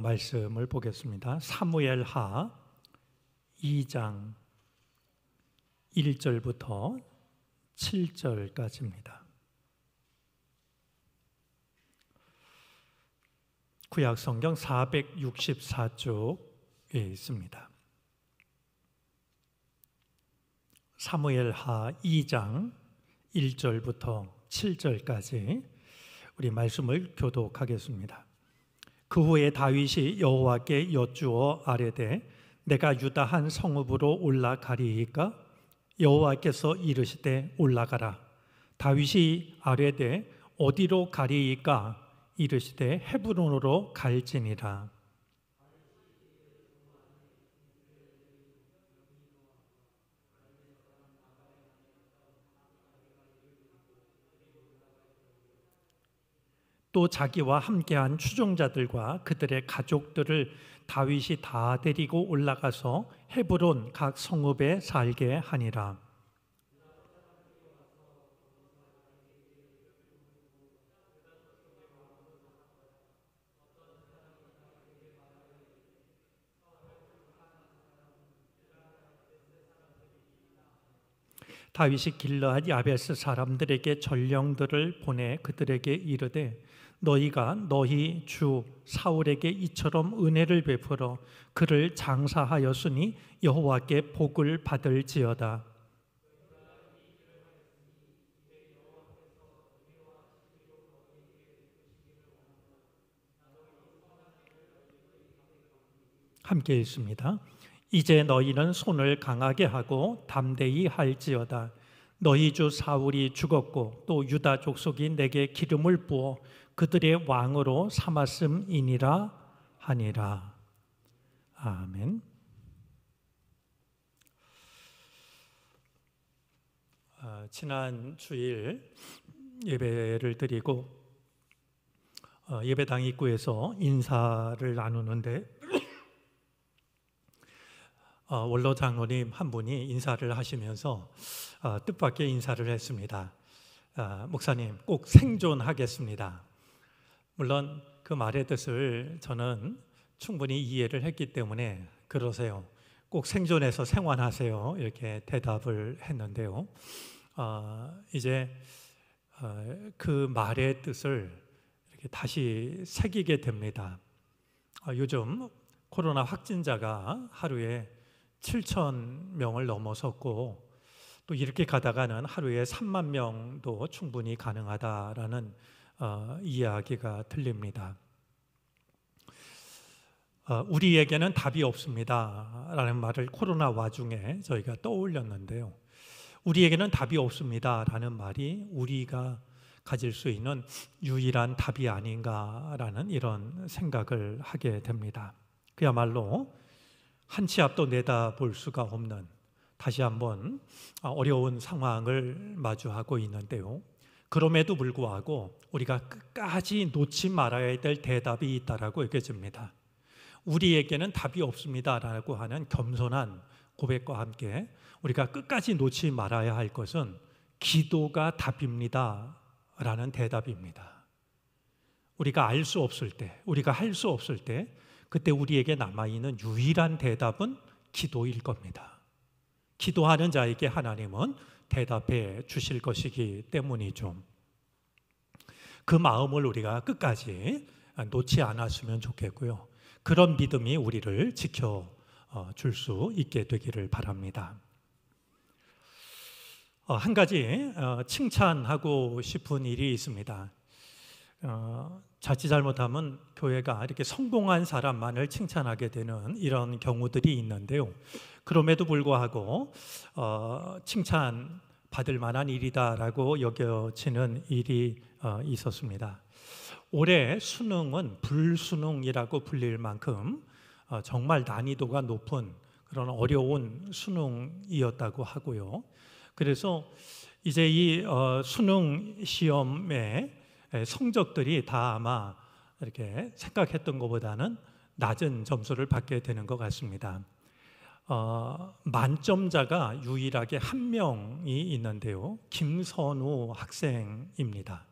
말씀을 보겠습니다. 사무엘하 2장 1절부터 7절까지입니다. 구약 성경 464쪽에 있습니다. 사무엘하 2장 1절부터 7절까지 우리 말씀을 교독하겠습니다. 그 후에 다윗이 여호와께 여쭈어 아뢰되 내가 유다 한 성읍으로 올라가리이까? 여호와께서 이르시되 올라가라. 다윗이 아뢰되 어디로 가리이까? 이르시되 헤브론으로 갈지니라. 또 자기와 함께한 추종자들과 그들의 가족들을 다윗이 다 데리고 올라가서 헤브론 각 성읍에 살게 하니라. 다윗이 길르앗 야베스 사람들에게 전령들을 보내 그들에게 이르되 너희가 너희 주 사울에게 이처럼 은혜를 베풀어 그를 장사하였으니 여호와께 복을 받을지어다. 함께 읽습니다. 이제 너희는 손을 강하게 하고 담대히 할지어다. 너희 주 사울이 죽었고 또 유다 족속이 내게 기름을 부어 그들의 왕으로 삼았음이니라 하니라. 아멘. 지난 주일 예배를 드리고 예배당 입구에서 인사를 나누는데 원로 장로님 한 분이 인사를 하시면서 뜻밖의 인사를 했습니다. 목사님 꼭 생존하겠습니다. 물론 그 말의 뜻을 저는 충분히 이해를 했기 때문에 그러세요. 꼭 생존해서 생활하세요. 이렇게 대답을 했는데요. 이제 그 말의 뜻을 이렇게 다시 새기게 됩니다. 요즘 코로나 확진자가 하루에 7,000명을 넘어섰고 또 이렇게 가다가는 하루에 3만 명도 충분히 가능하다라는 이야기가 들립니다. 우리에게는 답이 없습니다 라는 말을 코로나 와중에 저희가 떠올렸는데요. 우리에게는 답이 없습니다 라는 말이 우리가 가질 수 있는 유일한 답이 아닌가라는 이런 생각을 하게 됩니다. 그야말로 한 치 앞도 내다볼 수가 없는 다시 한번 어려운 상황을 마주하고 있는데요. 그럼에도 불구하고 우리가 끝까지 놓지 말아야 될 대답이 있다라고 여겨집니다. 우리에게는 답이 없습니다라고 하는 겸손한 고백과 함께 우리가 끝까지 놓지 말아야 할 것은 기도가 답입니다라는 대답입니다. 우리가 알 수 없을 때, 우리가 할 수 없을 때 그때 우리에게 남아있는 유일한 대답은 기도일 겁니다. 기도하는 자에게 하나님은 대답해 주실 것이기 때문이죠. 그 마음을 우리가 끝까지 놓지 않았으면 좋겠고요. 그런 믿음이 우리를 지켜줄 수 있게 되기를 바랍니다. 한 가지 칭찬하고 싶은 일이 있습니다. 자칫 잘못하면 교회가 이렇게 성공한 사람만을 칭찬하게 되는 이런 경우들이 있는데요. 그럼에도 불구하고 칭찬받을 만한 일이다라고 여겨지는 일이 있었습니다. 올해 수능은 불수능이라고 불릴 만큼 정말 난이도가 높은 그런 어려운 수능이었다고 하고요. 그래서 이제 이 수능 시험의 성적들이 다 아마 이렇게 생각했던 것보다는 낮은 점수를 받게 되는 것 같습니다. 만점자가 유일하게 한 명이 있는데요. 김선우 학생입니다.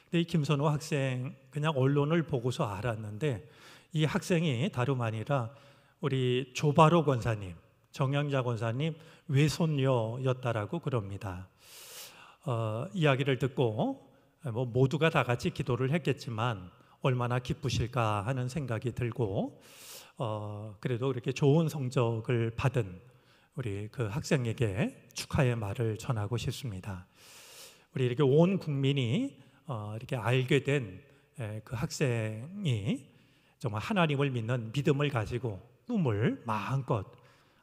근데 이 김선우 학생 그냥 언론을 보고서 알았는데 이 학생이 다름 아니라 우리 조바로 권사님, 정영자 권사님 외손녀였다라고 그럽니다. 이야기를 듣고 모두가 다 같이 기도를 했겠지만 얼마나 기쁘실까 하는 생각이 들고, 그래도 이렇게 좋은 성적을 받은 우리 그 학생에게 축하의 말을 전하고 싶습니다. 우리 이렇게 온 국민이 이렇게 알게 된 그 학생이 정말 하나님을 믿는 믿음을 가지고 꿈을 마음껏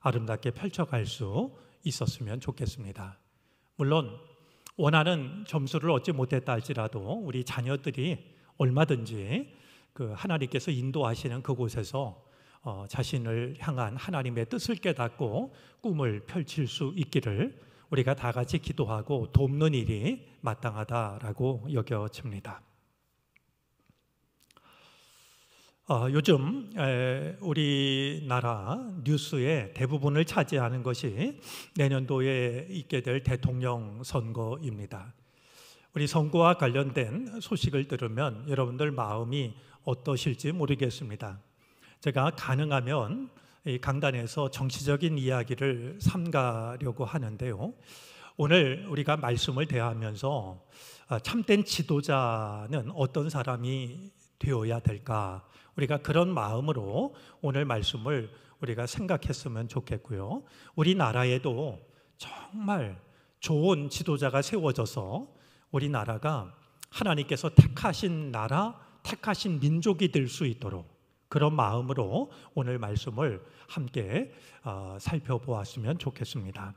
아름답게 펼쳐갈 수 있었으면 좋겠습니다. 물론 원하는 점수를 얻지 못했다 할지라도 우리 자녀들이 얼마든지 그 하나님께서 인도하시는 그곳에서 자신을 향한 하나님의 뜻을 깨닫고 꿈을 펼칠 수 있기를 우리가 다 같이 기도하고 돕는 일이 마땅하다라고 여겨집니다. 요즘 우리나라 뉴스의 대부분을 차지하는 것이 내년도에 있게 될 대통령 선거입니다. 우리 선거와 관련된 소식을 들으면 여러분들 마음이 어떠실지 모르겠습니다. 제가 가능하면 이 강단에서 정치적인 이야기를 삼가려고 하는데요. 오늘 우리가 말씀을 대하면서 참된 지도자는 어떤 사람이 되어야 될까? 우리가 그런 마음으로 오늘 말씀을 우리가 생각했으면 좋겠고요. 우리나라에도 정말 좋은 지도자가 세워져서 우리나라가 하나님께서 택하신 나라, 택하신 민족이 될 수 있도록 그런 마음으로 오늘 말씀을 함께 살펴보았으면 좋겠습니다.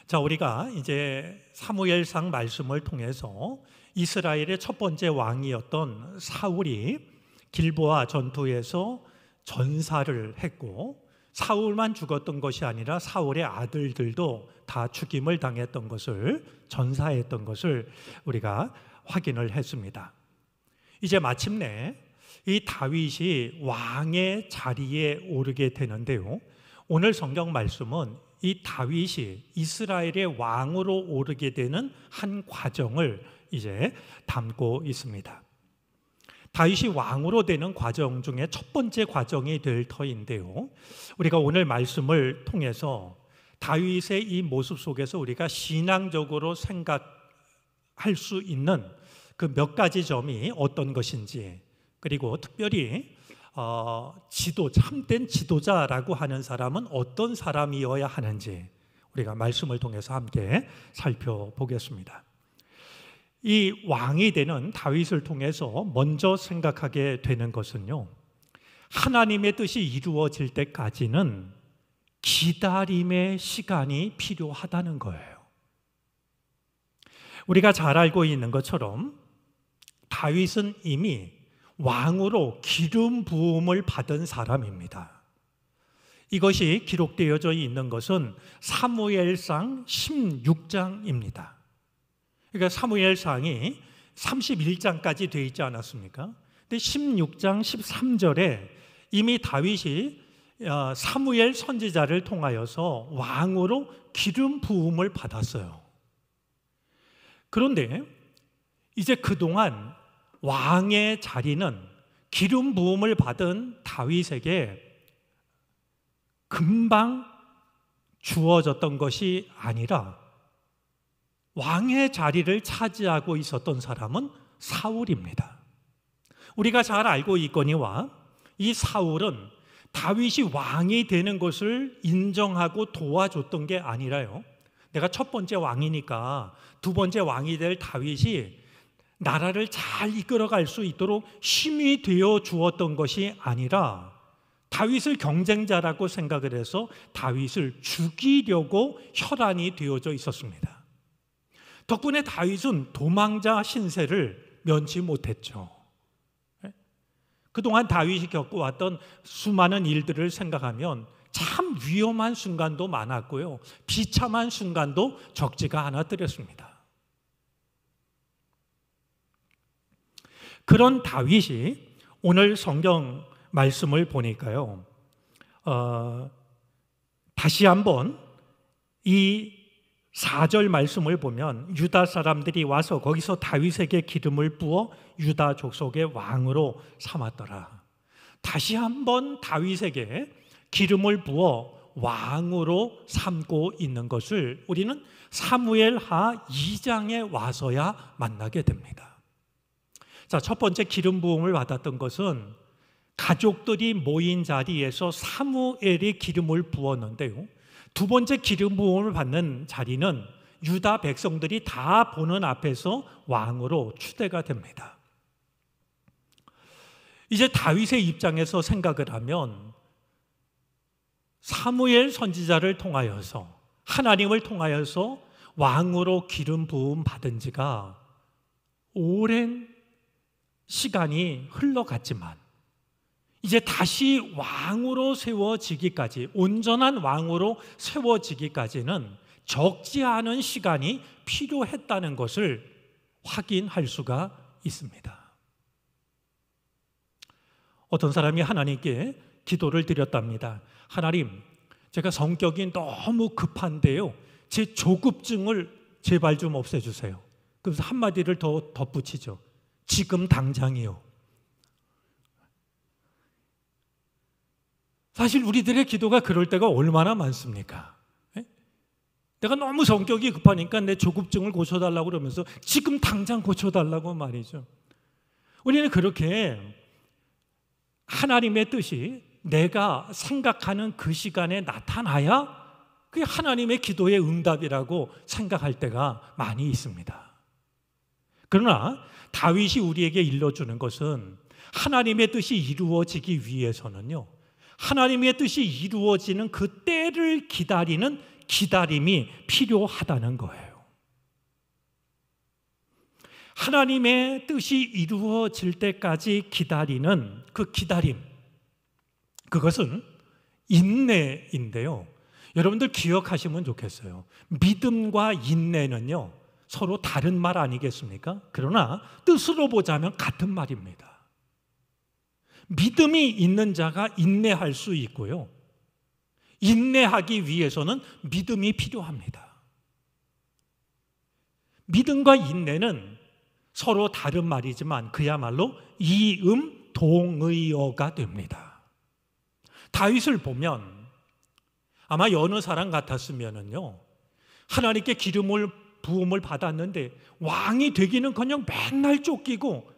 자, 우리가 이제 사무엘상 말씀을 통해서 이스라엘의 첫 번째 왕이었던 사울이 길보아 전투에서 전사를 했고, 사울만 죽었던 것이 아니라 사울의 아들들도 다 죽임을 당했던 것을, 전사했던 것을 우리가 확인을 했습니다. 이제 마침내 이 다윗이 왕의 자리에 오르게 되는데요, 오늘 성경 말씀은 이 다윗이 이스라엘의 왕으로 오르게 되는 한 과정을 이제 담고 있습니다. 다윗이 왕으로 되는 과정 중에 첫 번째 과정이 될 터인데요, 우리가 오늘 말씀을 통해서 다윗의 이 모습 속에서 우리가 신앙적으로 생각할 수 있는 그 몇 가지 점이 어떤 것인지, 그리고 특별히 참된 지도자라고 하는 사람은 어떤 사람이어야 하는지 우리가 말씀을 통해서 함께 살펴보겠습니다. 이 왕이 되는 다윗을 통해서 먼저 생각하게 되는 것은요, 하나님의 뜻이 이루어질 때까지는 기다림의 시간이 필요하다는 거예요. 우리가 잘 알고 있는 것처럼 다윗은 이미 왕으로 기름 부음을 받은 사람입니다. 이것이 기록되어져 있는 것은 사무엘상 16장입니다. 그러니까 사무엘상이 31장까지 되어 있지 않았습니까? 근데 16장 13절에 이미 다윗이 사무엘 선지자를 통하여서 왕으로 기름 부음을 받았어요. 그런데 이제 그동안 왕의 자리는 기름 부음을 받은 다윗에게 금방 주어졌던 것이 아니라 왕의 자리를 차지하고 있었던 사람은 사울입니다. 우리가 잘 알고 있거니와 이 사울은 다윗이 왕이 되는 것을 인정하고 도와줬던 게 아니라요, 내가 첫 번째 왕이니까 두 번째 왕이 될 다윗이 나라를 잘 이끌어갈 수 있도록 힘이 되어 주었던 것이 아니라 다윗을 경쟁자라고 생각을 해서 다윗을 죽이려고 혈안이 되어져 있었습니다. 덕분에 다윗은 도망자 신세를 면치 못했죠. 그동안 다윗이 겪어왔던 수많은 일들을 생각하면 참 위험한 순간도 많았고요, 비참한 순간도 적지가 않았더랬습니다. 그런 다윗이 오늘 성경 말씀을 보니까요, 다시 한번 이 4절 말씀을 보면 유다 사람들이 와서 거기서 다윗에게 기름을 부어 유다 족속의 왕으로 삼았더라. 다시 한번 다윗에게 기름을 부어 왕으로 삼고 있는 것을 우리는 사무엘하 2장에 와서야 만나게 됩니다. 자, 첫 번째 기름 부음을 받았던 것은 가족들이 모인 자리에서 사무엘이 기름을 부었는데요, 두 번째 기름 부음을 받는 자리는 유다 백성들이 다 보는 앞에서 왕으로 추대가 됩니다. 이제 다윗의 입장에서 생각을 하면 사무엘 선지자를 통하여서, 하나님을 통하여서 왕으로 기름 부음 받은 지가 오랜 시간이 흘러갔지만 이제 다시 왕으로 세워지기까지, 온전한 왕으로 세워지기까지는 적지 않은 시간이 필요했다는 것을 확인할 수가 있습니다. 어떤 사람이 하나님께 기도를 드렸답니다. 하나님, 제가 성격이 너무 급한데요, 제 조급증을 제발 좀 없애주세요. 그래서 한마디를 더 덧붙이죠. 지금 당장이요. 사실 우리들의 기도가 그럴 때가 얼마나 많습니까? 내가 너무 성격이 급하니까 내 조급증을 고쳐달라고 그러면서 지금 당장 고쳐달라고 말이죠. 우리는 그렇게 하나님의 뜻이 내가 생각하는 그 시간에 나타나야 그게 하나님의 기도의 응답이라고 생각할 때가 많이 있습니다. 그러나 다윗이 우리에게 일러주는 것은 하나님의 뜻이 이루어지기 위해서는요, 하나님의 뜻이 이루어지는 그 때를 기다리는 기다림이 필요하다는 거예요. 하나님의 뜻이 이루어질 때까지 기다리는 그 기다림, 그것은 인내인데요, 여러분들 기억하시면 좋겠어요. 믿음과 인내는요 서로 다른 말 아니겠습니까? 그러나 뜻으로 보자면 같은 말입니다. 믿음이 있는 자가 인내할 수 있고요, 인내하기 위해서는 믿음이 필요합니다. 믿음과 인내는 서로 다른 말이지만 그야말로 이음동의어가 됩니다. 다윗을 보면 아마 여느 사람 같았으면은요, 하나님께 기름을 부음을 받았는데 왕이 되기는커녕 맨날 쫓기고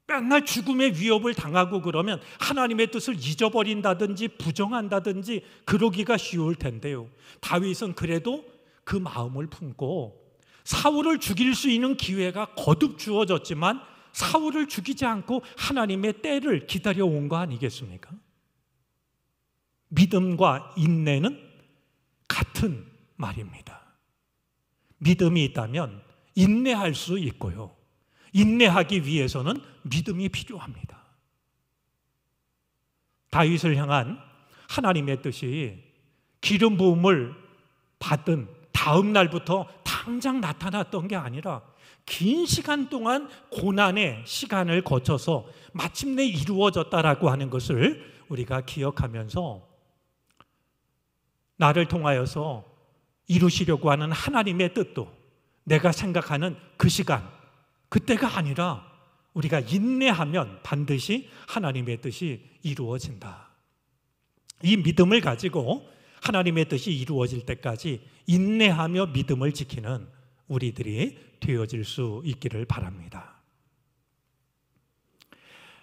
맨날 죽음의 위협을 당하고 그러면 하나님의 뜻을 잊어버린다든지 부정한다든지 그러기가 쉬울 텐데요, 다윗은 그래도 그 마음을 품고 사울을 죽일 수 있는 기회가 거듭 주어졌지만 사울을 죽이지 않고 하나님의 때를 기다려온 거 아니겠습니까? 믿음과 인내는 같은 말입니다. 믿음이 있다면 인내할 수 있고요, 인내하기 위해서는 믿음이 필요합니다. 다윗을 향한 하나님의 뜻이 기름 부음을 받은 다음 날부터 당장 나타났던 게 아니라 긴 시간 동안 고난의 시간을 거쳐서 마침내 이루어졌다라고 하는 것을 우리가 기억하면서 나를 통하여서 이루시려고 하는 하나님의 뜻도 내가 생각하는 그 시간, 그때가 아니라 우리가 인내하면 반드시 하나님의 뜻이 이루어진다. 이 믿음을 가지고 하나님의 뜻이 이루어질 때까지 인내하며 믿음을 지키는 우리들이 되어질 수 있기를 바랍니다.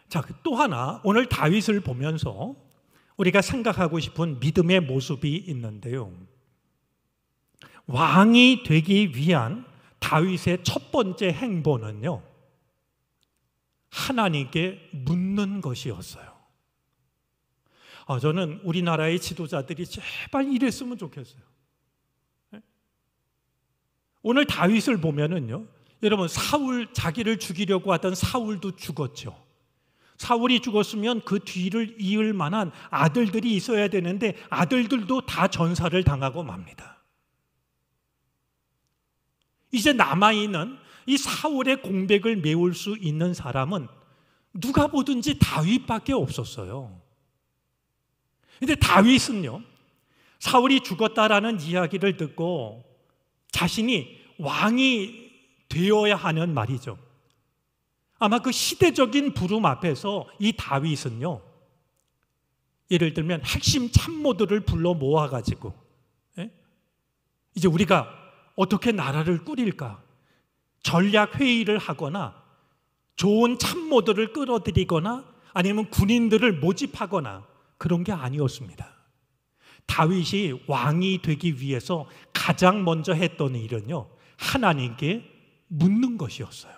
자, 또 하나 오늘 다윗을 보면서 우리가 생각하고 싶은 믿음의 모습이 있는데요, 왕이 되기 위한 다윗의 첫 번째 행보는요, 하나님께 묻는 것이었어요. 저는 우리나라의 지도자들이 제발 이랬으면 좋겠어요. 오늘 다윗을 보면은요, 여러분, 사울, 자기를 죽이려고 하던 사울도 죽었죠. 사울이 죽었으면 그 뒤를 이을 만한 아들들이 있어야 되는데 아들들도 다 전사를 당하고 맙니다. 이제 남아있는 이 사울의 공백을 메울 수 있는 사람은 누가 보든지 다윗밖에 없었어요. 근데 다윗은요, 사울이 죽었다라는 이야기를 듣고 자신이 왕이 되어야 하는 말이죠. 아마 그 시대적인 부름 앞에서 이 다윗은요, 예를 들면 핵심 참모들을 불러 모아가지고 이제 우리가 어떻게 나라를 꾸릴까 전략 회의를 하거나 좋은 참모들을 끌어들이거나 아니면 군인들을 모집하거나 그런 게 아니었습니다. 다윗이 왕이 되기 위해서 가장 먼저 했던 일은요, 하나님께 묻는 것이었어요.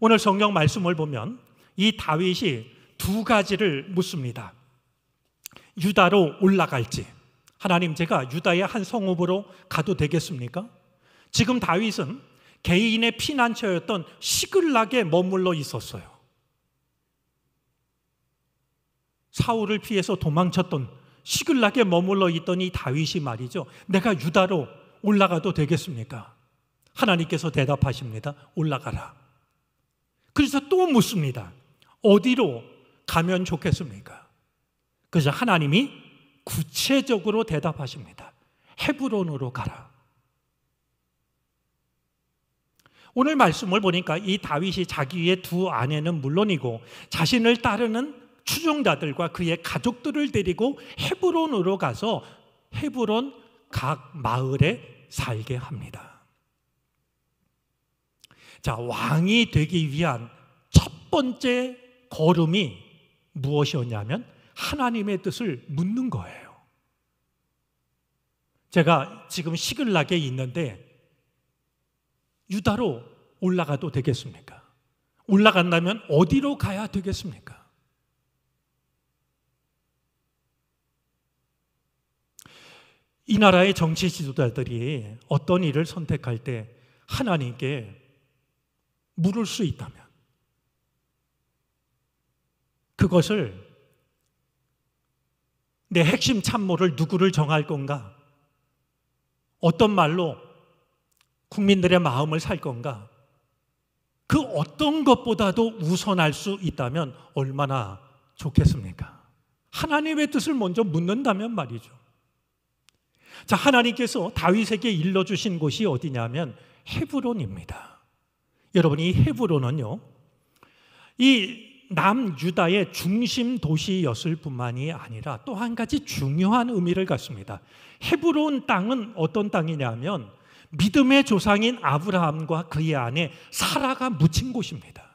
오늘 성경 말씀을 보면 이 다윗이 두 가지를 묻습니다. 유다로 올라갈지, 하나님 제가 유다의 한 성읍으로 가도 되겠습니까? 지금 다윗은 개인의 피난처였던 시글락에 머물러 있었어요. 사울을 피해서 도망쳤던 시글락에 머물러 있던 이 다윗이 말이죠, 내가 유다로 올라가도 되겠습니까? 하나님께서 대답하십니다. 올라가라. 그래서 또 묻습니다. 어디로 가면 좋겠습니까? 그래서 하나님이 구체적으로 대답하십니다. 헤브론으로 가라. 오늘 말씀을 보니까 이 다윗이 자기의 두 아내는 물론이고 자신을 따르는 추종자들과 그의 가족들을 데리고 헤브론으로 가서 헤브론 각 마을에 살게 합니다. 자, 왕이 되기 위한 첫 번째 걸음이 무엇이었냐면 하나님의 뜻을 묻는 거예요. 제가 지금 시글락에 있는데 유다로 올라가도 되겠습니까? 올라간다면 어디로 가야 되겠습니까? 이 나라의 정치 지도자들이 어떤 일을 선택할 때 하나님께 물을 수 있다면 그것을 내 핵심 참모를 누구를 정할 건가? 어떤 말로 국민들의 마음을 살 건가? 그 어떤 것보다도 우선할 수 있다면 얼마나 좋겠습니까? 하나님의 뜻을 먼저 묻는다면 말이죠. 자, 하나님께서 다윗에게 일러주신 곳이 어디냐면 헤브론입니다. 여러분, 이 헤브론은요, 이 남유다의 중심 도시였을 뿐만이 아니라 또 한 가지 중요한 의미를 갖습니다. 헤브론 땅은 어떤 땅이냐면 믿음의 조상인 아브라함과 그의 아내 사라가 묻힌 곳입니다.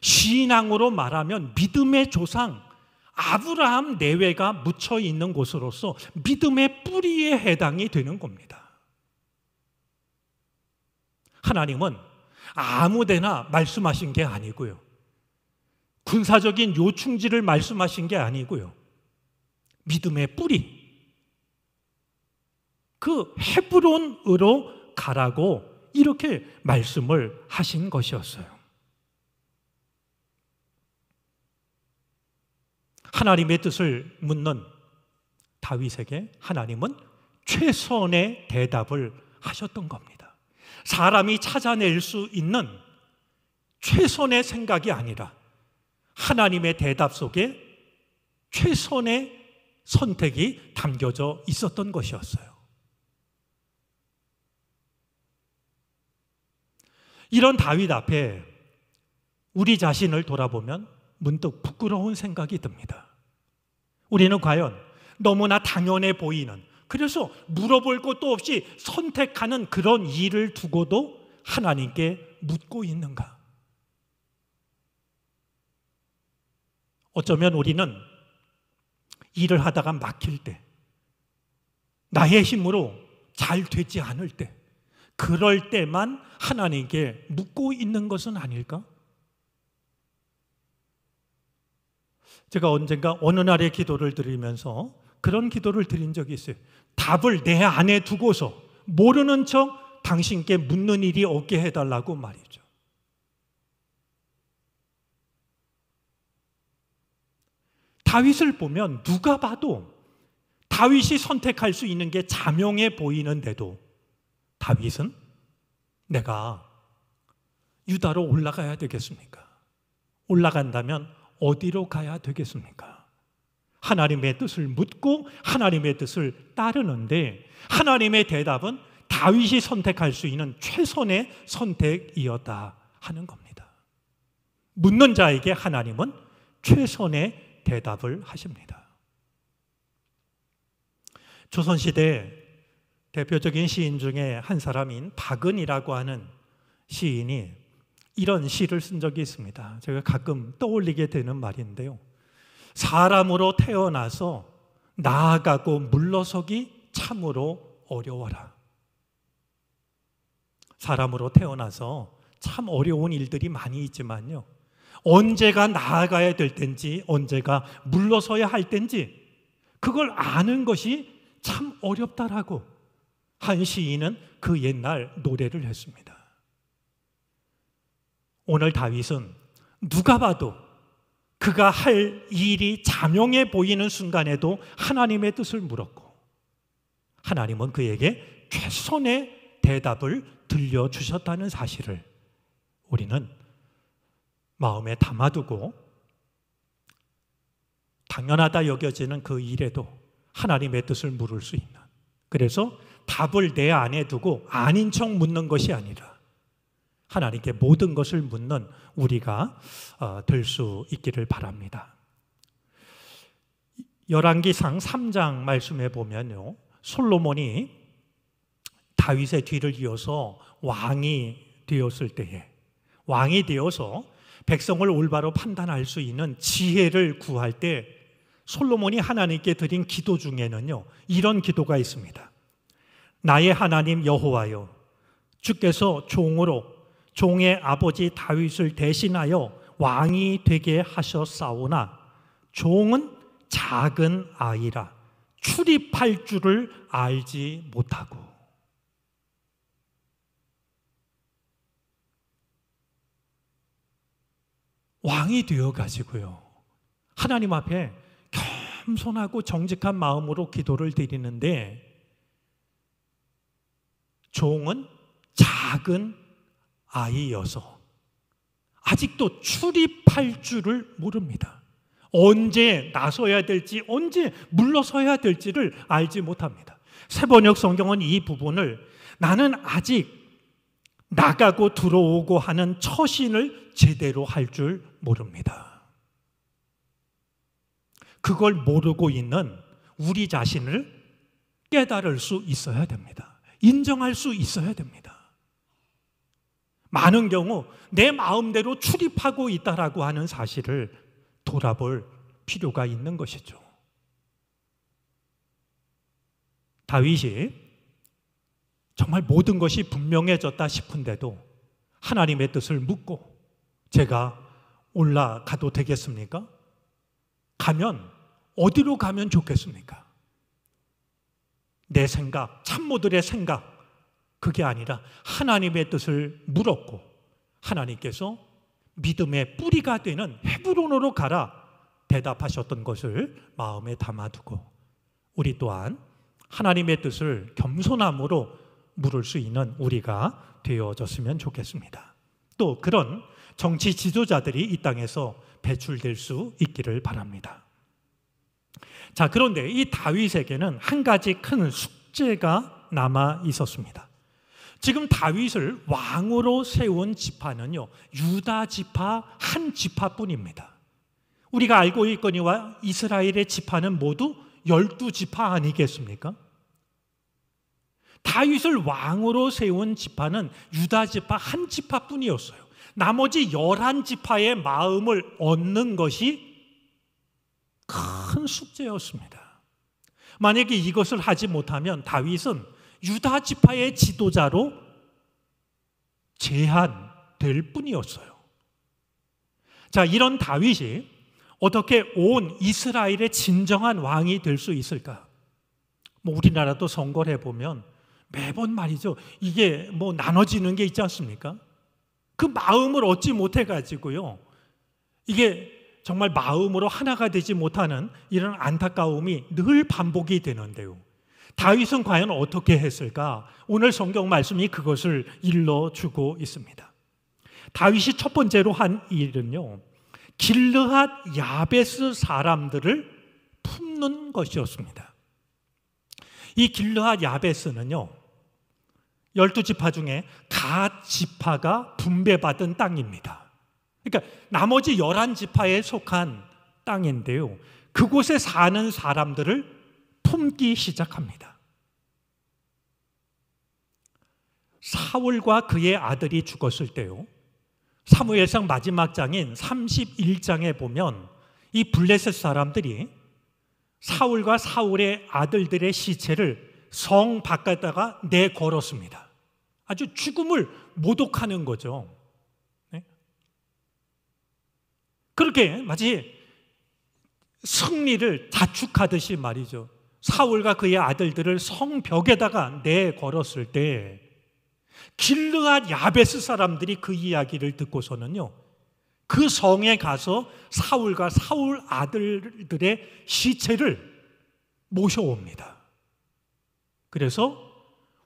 신앙으로 말하면 믿음의 조상 아브라함 내외가 묻혀 있는 곳으로서 믿음의 뿌리에 해당이 되는 겁니다. 하나님은 아무데나 말씀하신 게 아니고요, 군사적인 요충지를 말씀하신 게 아니고요, 믿음의 뿌리, 그 헤브론으로 가라고 이렇게 말씀을 하신 것이었어요. 하나님의 뜻을 묻는 다윗에게 하나님은 최선의 대답을 하셨던 겁니다. 사람이 찾아낼 수 있는 최선의 생각이 아니라 하나님의 대답 속에 최선의 선택이 담겨져 있었던 것이었어요. 이런 다윗 앞에 우리 자신을 돌아보면 문득 부끄러운 생각이 듭니다. 우리는 과연 너무나 당연해 보이는, 그래서 물어볼 것도 없이 선택하는 그런 일을 두고도 하나님께 묻고 있는가? 어쩌면 우리는 일을 하다가 막힐 때, 나의 힘으로 잘 되지 않을 때, 그럴 때만 하나님께 묻고 있는 것은 아닐까? 제가 언젠가 어느 날의 기도를 드리면서 그런 기도를 드린 적이 있어요. 답을 내 안에 두고서 모르는 척 당신께 묻는 일이 없게 해달라고 말이죠. 다윗을 보면 누가 봐도 다윗이 선택할 수 있는 게 자명해 보이는데도 다윗은 내가 유다로 올라가야 되겠습니까? 올라간다면 어디로 가야 되겠습니까? 하나님의 뜻을 묻고 하나님의 뜻을 따르는데 하나님의 대답은 다윗이 선택할 수 있는 최선의 선택이었다 하는 겁니다. 묻는 자에게 하나님은 최선의 대답을 하십니다. 조선시대 대표적인 시인 중에 한 사람인 박은이라고 하는 시인이 이런 시를 쓴 적이 있습니다. 제가 가끔 떠올리게 되는 말인데요. 사람으로 태어나서 나아가고 물러서기 참으로 어려워라. 사람으로 태어나서 참 어려운 일들이 많이 있지만요, 언제가 나아가야 될 텐지 언제가 물러서야 할 텐지 그걸 아는 것이 참 어렵다라고 한 시인은 그 옛날 노래를 했습니다. 오늘 다윗은 누가 봐도 그가 할 일이 자명해 보이는 순간에도 하나님의 뜻을 물었고, 하나님은 그에게 최선의 대답을 들려주셨다는 사실을 우리는 마음에 담아두고, 당연하다 여겨지는 그 일에도 하나님의 뜻을 물을 수 있는, 그래서 답을 내 안에 두고 아닌 척 묻는 것이 아니라 하나님께 모든 것을 묻는 우리가 될 수 있기를 바랍니다. 열왕기상 3장 말씀해 보면요, 솔로몬이 다윗의 뒤를 이어서 왕이 되었을 때에, 왕이 되어서 백성을 올바로 판단할 수 있는 지혜를 구할 때 솔로몬이 하나님께 드린 기도 중에는요, 이런 기도가 있습니다. 나의 하나님 여호와여, 주께서 종의 아버지 다윗을 대신하여 왕이 되게 하셨사오나 종은 작은 아이라 출입할 줄을 알지 못하고. 왕이 되어가지고요, 하나님 앞에 겸손하고 정직한 마음으로 기도를 드리는데 종은 작은 아이여서 아직도 출입할 줄을 모릅니다. 언제 나서야 될지, 언제 물러서야 될지를 알지 못합니다. 새번역 성경은 이 부분을 나는 아직 나가고 들어오고 하는 처신을 제대로 할 줄 모릅니다. 그걸 모르고 있는 우리 자신을 깨달을 수 있어야 됩니다. 인정할 수 있어야 됩니다. 많은 경우 내 마음대로 출입하고 있다라고 하는 사실을 돌아볼 필요가 있는 것이죠. 다윗이 정말 모든 것이 분명해졌다 싶은데도 하나님의 뜻을 묻고, 제가 올라가도 되겠습니까? 가면 어디로 가면 좋겠습니까? 내 생각, 참모들의 생각, 그게 아니라 하나님의 뜻을 물었고, 하나님께서 믿음의 뿌리가 되는 헤브론으로 가라 대답하셨던 것을 마음에 담아두고, 우리 또한 하나님의 뜻을 겸손함으로 물을 수 있는 우리가 되어졌으면 좋겠습니다. 또 그런 정치 지도자들이 이 땅에서 배출될 수 있기를 바랍니다. 자, 그런데 이 다윗에게는 한 가지 큰 숙제가 남아 있었습니다. 지금 다윗을 왕으로 세운 지파는요, 유다 지파 한 지파뿐입니다. 우리가 알고 있거니와 이스라엘의 지파는 모두 12지파 아니겠습니까? 다윗을 왕으로 세운 지파는 유다 지파 한 지파뿐이었어요. 나머지 11지파의 마음을 얻는 것이 큰 숙제였습니다. 만약에 이것을 하지 못하면 다윗은 유다 지파의 지도자로 제한될 뿐이었어요. 자, 이런 다윗이 어떻게 온 이스라엘의 진정한 왕이 될 수 있을까? 우리나라도 선거를 해보면 매번 말이죠, 이게 나눠지는 게 있지 않습니까? 그 마음을 얻지 못해가지고요, 이게 정말 마음으로 하나가 되지 못하는 이런 안타까움이 늘 반복이 되는데요, 다윗은 과연 어떻게 했을까? 오늘 성경 말씀이 그것을 일러주고 있습니다. 다윗이 첫 번째로 한 일은요, 길르앗 야베스 사람들을 품는 것이었습니다. 이 길르앗 야베스는요, 12지파 중에 갓 지파가 분배받은 땅입니다. 그러니까 나머지 11지파에 속한 땅인데요, 그곳에 사는 사람들을 품기 시작합니다. 사울과 그의 아들이 죽었을 때요, 사무엘상 마지막 장인 31장에 보면 이 블레셋 사람들이 사울과 사울의 아들들의 시체를 성 바깥에다가 내걸었습니다. 아주 죽음을 모독하는 거죠. 네? 그렇게 마치 승리를 자축하듯이 말이죠. 사울과 그의 아들들을 성벽에다가 내걸었을 때 길르앗 야베스 사람들이 그 이야기를 듣고서는요, 그 성에 가서 사울과 사울 아들들의 시체를 모셔옵니다. 그래서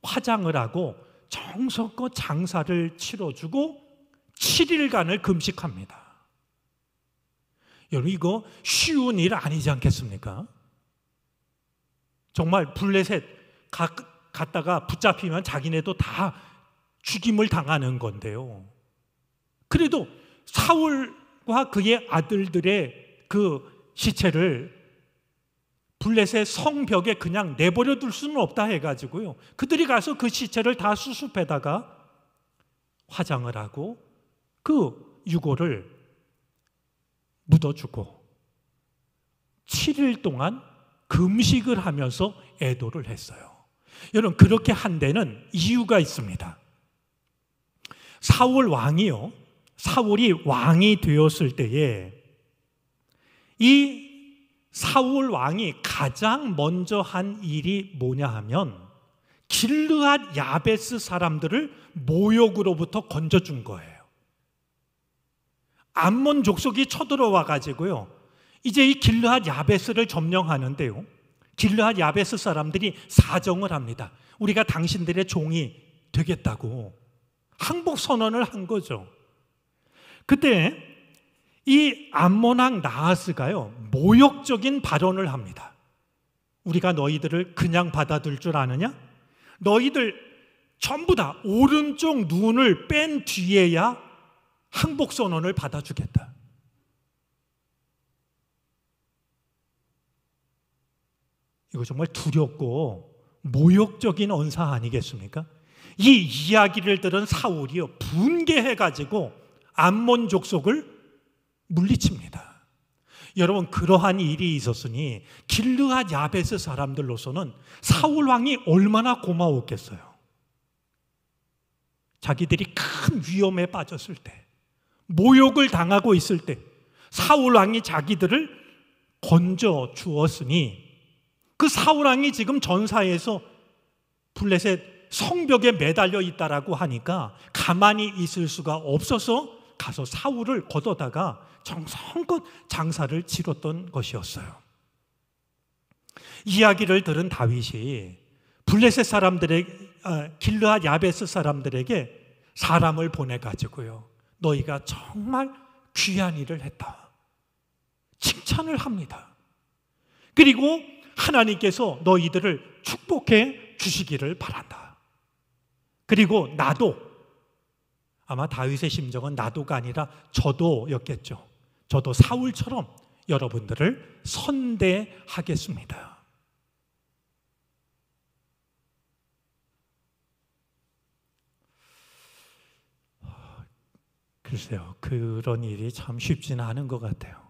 화장을 하고 정성껏 장사를 치러주고 7일간을 금식합니다. 여러분, 이거 쉬운 일 아니지 않겠습니까? 정말 블레셋 갔다가 붙잡히면 자기네도 다 죽임을 당하는 건데요, 그래도 사울과 그의 아들들의 그 시체를 블레셋 성벽에 그냥 내버려 둘 수는 없다 해가지고요, 그들이 가서 그 시체를 다 수습해다가 화장을 하고 그 유골을 묻어주고 7일 동안 금식을 하면서 애도를 했어요. 여러분, 그렇게 한 데는 이유가 있습니다. 사울이 왕이 되었을 때에 이 사울 왕이 가장 먼저 한 일이 뭐냐 하면 길르앗 야베스 사람들을 모욕으로부터 건져준 거예요. 암몬 족속이 쳐들어와 가지고요, 이제 이 길르앗 야베스를 점령하는데요, 길르앗 야베스 사람들이 사정을 합니다. 우리가 당신들의 종이 되겠다고 항복 선언을 한 거죠. 그때 이 암몬 왕 나하스가요, 모욕적인 발언을 합니다. 우리가 너희들을 그냥 받아둘 줄 아느냐? 너희들 전부 다 오른쪽 눈을 뺀 뒤에야 항복 선언을 받아주겠다. 이거 정말 두렵고 모욕적인 언사 아니겠습니까? 이 이야기를 들은 사울이요, 분개해가지고 암몬 족속을 물리칩니다. 여러분, 그러한 일이 있었으니 길르앗 야베스 사람들로서는 사울 왕이 얼마나 고마웠겠어요. 자기들이 큰 위험에 빠졌을 때, 모욕을 당하고 있을 때 사울 왕이 자기들을 건져 주었으니, 그 사울 왕이 지금 전사에서 블레셋 성벽에 매달려 있다라고 하니까 가만히 있을 수가 없어서 가서 사울을 걷어다가 정성껏 장사를 치렀던 것이었어요. 이야기를 들은 다윗이 블레셋 길르앗 야베스 사람들에게 사람을 보내가지고요, 너희가 정말 귀한 일을 했다, 칭찬을 합니다. 그리고 하나님께서 너희들을 축복해 주시기를 바란다. 그리고 나도, 아마 다윗의 심정은 나도가 아니라 저도였겠죠. 저도 사울처럼 여러분들을 선대하겠습니다. 글쎄요, 그런 일이 참 쉽지는 않은 것 같아요.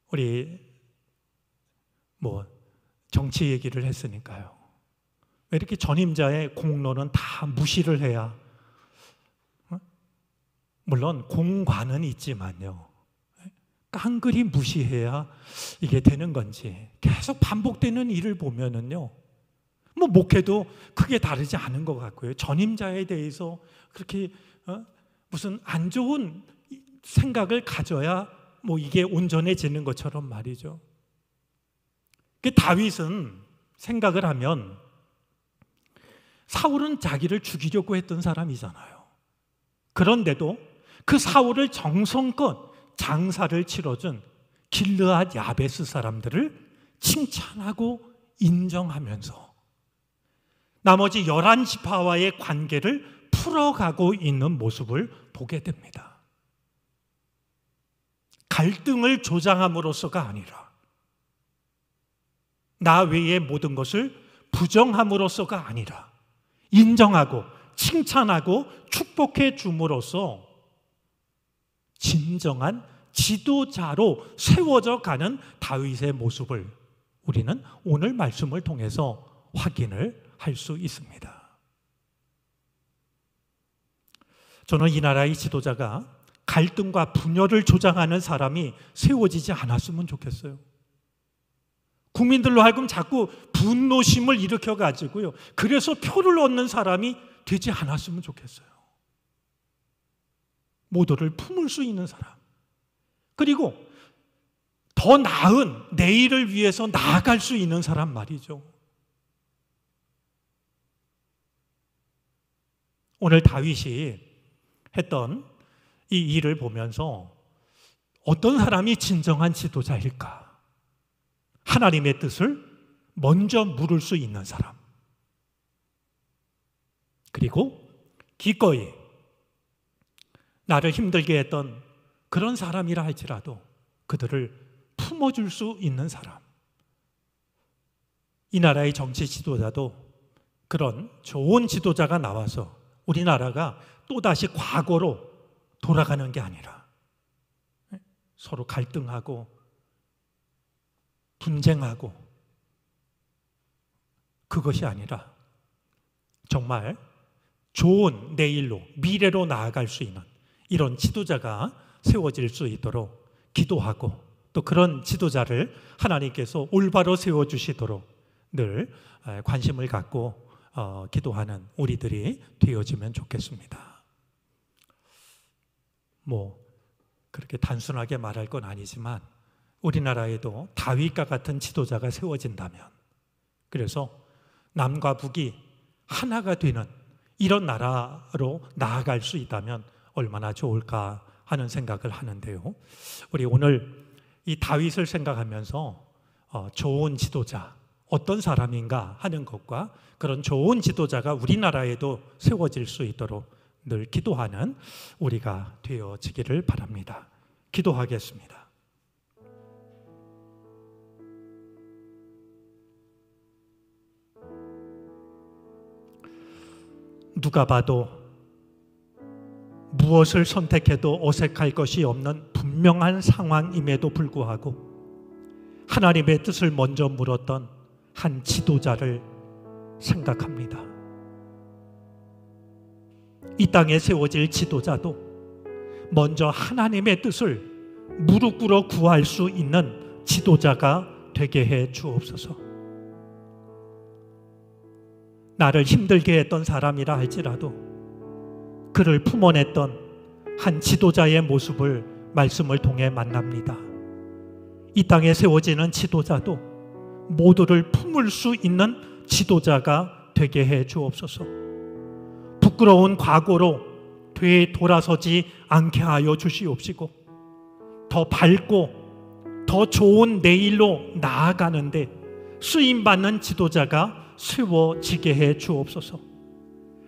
우리 정치 얘기를 했으니까요, 왜 이렇게 전임자의 공로는 다 무시를 해야, 물론 공관은 있지만요, 깡그리 무시해야 이게 되는 건지 계속 반복되는 일을 보면은요, 목회도 크게 다르지 않은 것 같고요, 전임자에 대해서 그렇게 무슨 안 좋은 생각을 가져야 이게 온전해지는 것처럼 말이죠. 다윗은 생각을 하면 사울은 자기를 죽이려고 했던 사람이잖아요. 그런데도 그 사울을 정성껏 장사를 치러준 길르앗 야베스 사람들을 칭찬하고 인정하면서 나머지 11지파와의 관계를 풀어가고 있는 모습을 보게 됩니다. 갈등을 조장함으로써가 아니라 나 외의 모든 것을 부정함으로써가 아니라 인정하고 칭찬하고 축복해 줌으로써 진정한 지도자로 세워져 가는 다윗의 모습을 우리는 오늘 말씀을 통해서 확인을 할 수 있습니다. 저는 이 나라의 지도자가 갈등과 분열을 조장하는 사람이 세워지지 않았으면 좋겠어요. 국민들로 하여금 자꾸 분노심을 일으켜가지고요, 그래서 표를 얻는 사람이 되지 않았으면 좋겠어요. 모두를 품을 수 있는 사람, 그리고 더 나은 내일을 위해서 나아갈 수 있는 사람 말이죠. 오늘 다윗이 했던 이 일을 보면서 어떤 사람이 진정한 지도자일까? 하나님의 뜻을 먼저 물을 수 있는 사람, 그리고 기꺼이 나를 힘들게 했던 그런 사람이라 할지라도 그들을 품어줄 수 있는 사람. 이 나라의 정치 지도자도 그런 좋은 지도자가 나와서 우리나라가 또다시 과거로 돌아가는 게 아니라 서로 갈등하고 분쟁하고 그것이 아니라 정말 좋은 내일로, 미래로 나아갈 수 있는 이런 지도자가 세워질 수 있도록 기도하고, 또 그런 지도자를 하나님께서 올바로 세워주시도록 늘 관심을 갖고 기도하는 우리들이 되어지면 좋겠습니다. 그렇게 단순하게 말할 건 아니지만 우리나라에도 다윗과 같은 지도자가 세워진다면, 그래서 남과 북이 하나가 되는 이런 나라로 나아갈 수 있다면 얼마나 좋을까 하는 생각을 하는데요. 우리 오늘 이 다윗을 생각하면서 좋은 지도자, 어떤 사람인가 하는 것과 그런 좋은 지도자가 우리나라에도 세워질 수 있도록 늘 기도하는 우리가 되어지기를 바랍니다. 기도하겠습니다. 누가 봐도 무엇을 선택해도 어색할 것이 없는 분명한 상황임에도 불구하고 하나님의 뜻을 먼저 물었던 한 지도자를 생각합니다. 이 땅에 세워질 지도자도 먼저 하나님의 뜻을 무릎 꿇어 구할 수 있는 지도자가 되게 해 주옵소서. 나를 힘들게 했던 사람이라 할지라도 그를 품어냈던 한 지도자의 모습을 말씀을 통해 만납니다. 이 땅에 세워지는 지도자도 모두를 품을 수 있는 지도자가 되게 해 주옵소서. 부끄러운 과거로 되돌아서지 않게 하여 주시옵시고, 더 밝고 더 좋은 내일로 나아가는데 쓰임받는 지도자가 세워지게 해 주옵소서.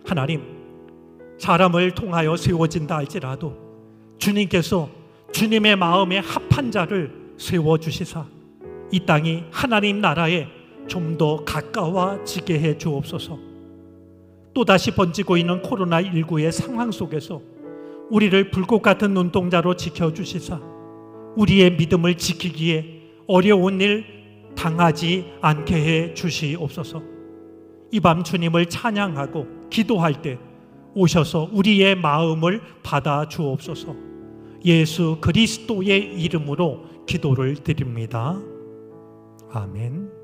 하나님, 사람을 통하여 세워진다 할지라도 주님께서 주님의 마음에 합한 자를 세워주시사 이 땅이 하나님 나라에 좀 더 가까워지게 해 주옵소서. 또다시 번지고 있는 코로나19의 상황 속에서 우리를 불꽃 같은 눈동자로 지켜주시사 우리의 믿음을 지키기에 어려운 일 당하지 않게 해 주시옵소서. 이 밤 주님을 찬양하고 기도할 때 오셔서 우리의 마음을 받아 주옵소서. 예수 그리스도의 이름으로 기도를 드립니다. 아멘.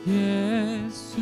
예수